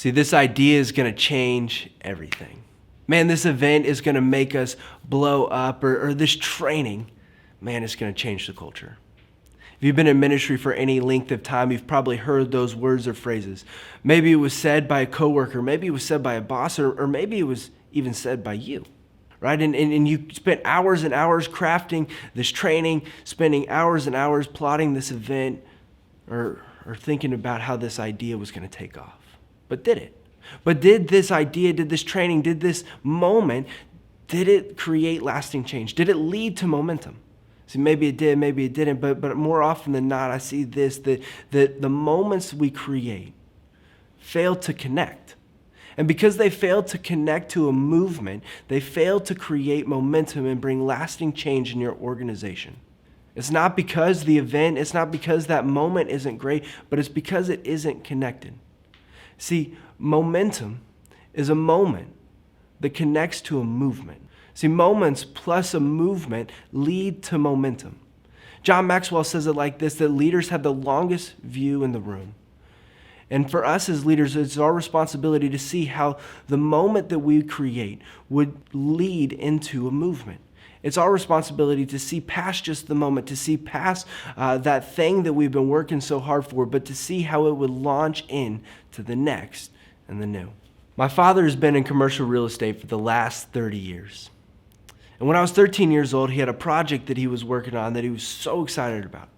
See, this idea is going to change everything. Man, this event is going to make us blow up, or this training, man, it's going to change the culture. If you've been in ministry for any length of time, you've probably heard those words or phrases. Maybe it was said by a coworker, maybe it was said by a boss, or maybe it was even said by you, right? And you spent hours and hours crafting this training, spending hours and hours plotting this event, or thinking about how this idea was going to take off. But did it? But did this idea, did this training, did this moment, did it create lasting change? Did it lead to momentum? See, maybe it did, maybe it didn't, but more often than not, I see this, that the moments we create fail to connect. And because they fail to connect to a movement, they fail to create momentum and bring lasting change in your organization. It's not because the event, it's not because that moment isn't great, but it's because it isn't connected. See, momentum is a moment that connects to a movement. See, moments plus a movement lead to momentum. John Maxwell says it like this, that leaders have the longest view in the room. And for us as leaders, it's our responsibility to see how the moment that we create would lead into a movement. It's our responsibility to see past just the moment, to see past that thing that we've been working so hard for, but to see how it would launch in to the next and the new. My father has been in commercial real estate for the last 30 years. And when I was 13 years old, he had a project that he was working on that he was so excited about.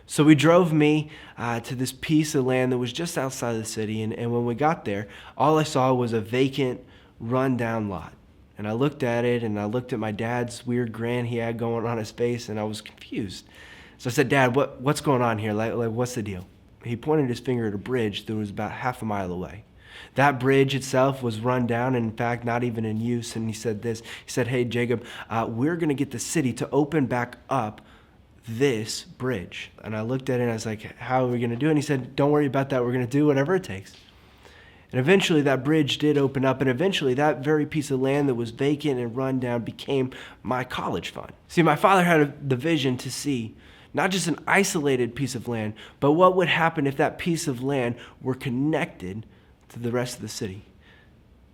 So he drove me to this piece of land that was just outside of the city. And when we got there, all I saw was a vacant, rundown lot. And I looked at it, and I looked at my dad's weird grin he had going on his face, and I was confused. So I said, "Dad, what's going on here? Like, what's the deal?" He pointed his finger at a bridge that was about half a mile away. That bridge itself was run down, and in fact, not even in use. And he said this. He said, "Hey, Jacob, we're going to get the city to open back up this bridge." And I looked at it, and I was like, "How are we going to do it?" And he said, "Don't worry about that. We're going to do whatever it takes." And eventually that bridge did open up, and eventually that very piece of land that was vacant and run down became my college fund. See, my father had the vision to see not just an isolated piece of land, but what would happen if that piece of land were connected to the rest of the city.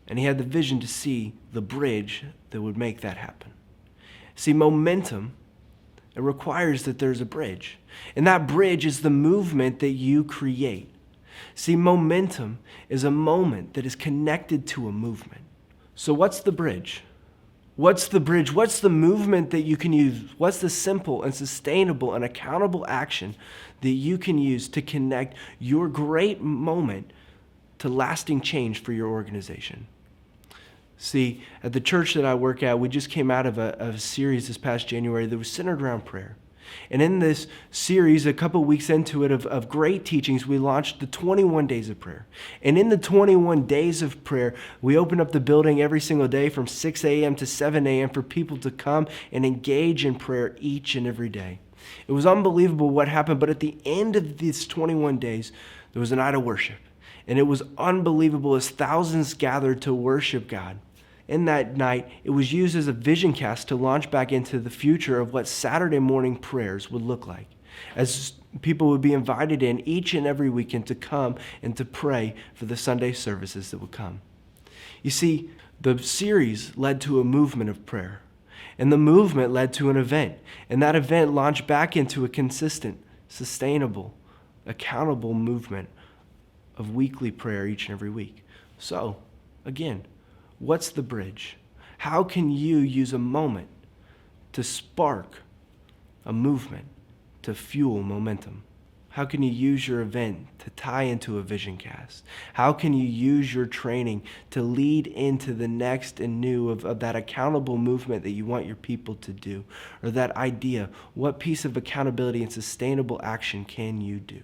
And he had the vision to see the bridge that would make that happen. See, momentum, it requires that there's a bridge. And that bridge is the movement that you create. See, momentum is a moment that is connected to a movement. So what's the bridge? What's the bridge? What's the movement that you can use? What's the simple and sustainable and accountable action that you can use to connect your great moment to lasting change for your organization? See, at the church that I work at, we just came out of a series this past January that was centered around prayer. And in this series, a couple weeks into it of great teachings, we launched the 21 days of prayer. And in the 21 days of prayer, we opened up the building every single day from 6 a.m. to 7 a.m. for people to come and engage in prayer each and every day. It was unbelievable what happened, but at the end of these 21 days, there was a night of worship. And it was unbelievable as thousands gathered to worship God. In that night, it was used as a vision cast to launch back into the future of what Saturday morning prayers would look like, as people would be invited in each and every weekend to come and to pray for the Sunday services that would come. You see, the series led to a movement of prayer, and the movement led to an event, and that event launched back into a consistent, sustainable, accountable movement of weekly prayer each and every week. So, again, what's the bridge? How can you use a moment to spark a movement to fuel momentum? How can you use your event to tie into a vision cast? How can you use your training to lead into the next and new of that accountable movement that you want your people to do? Or that idea, what piece of accountability and sustainable action can you do?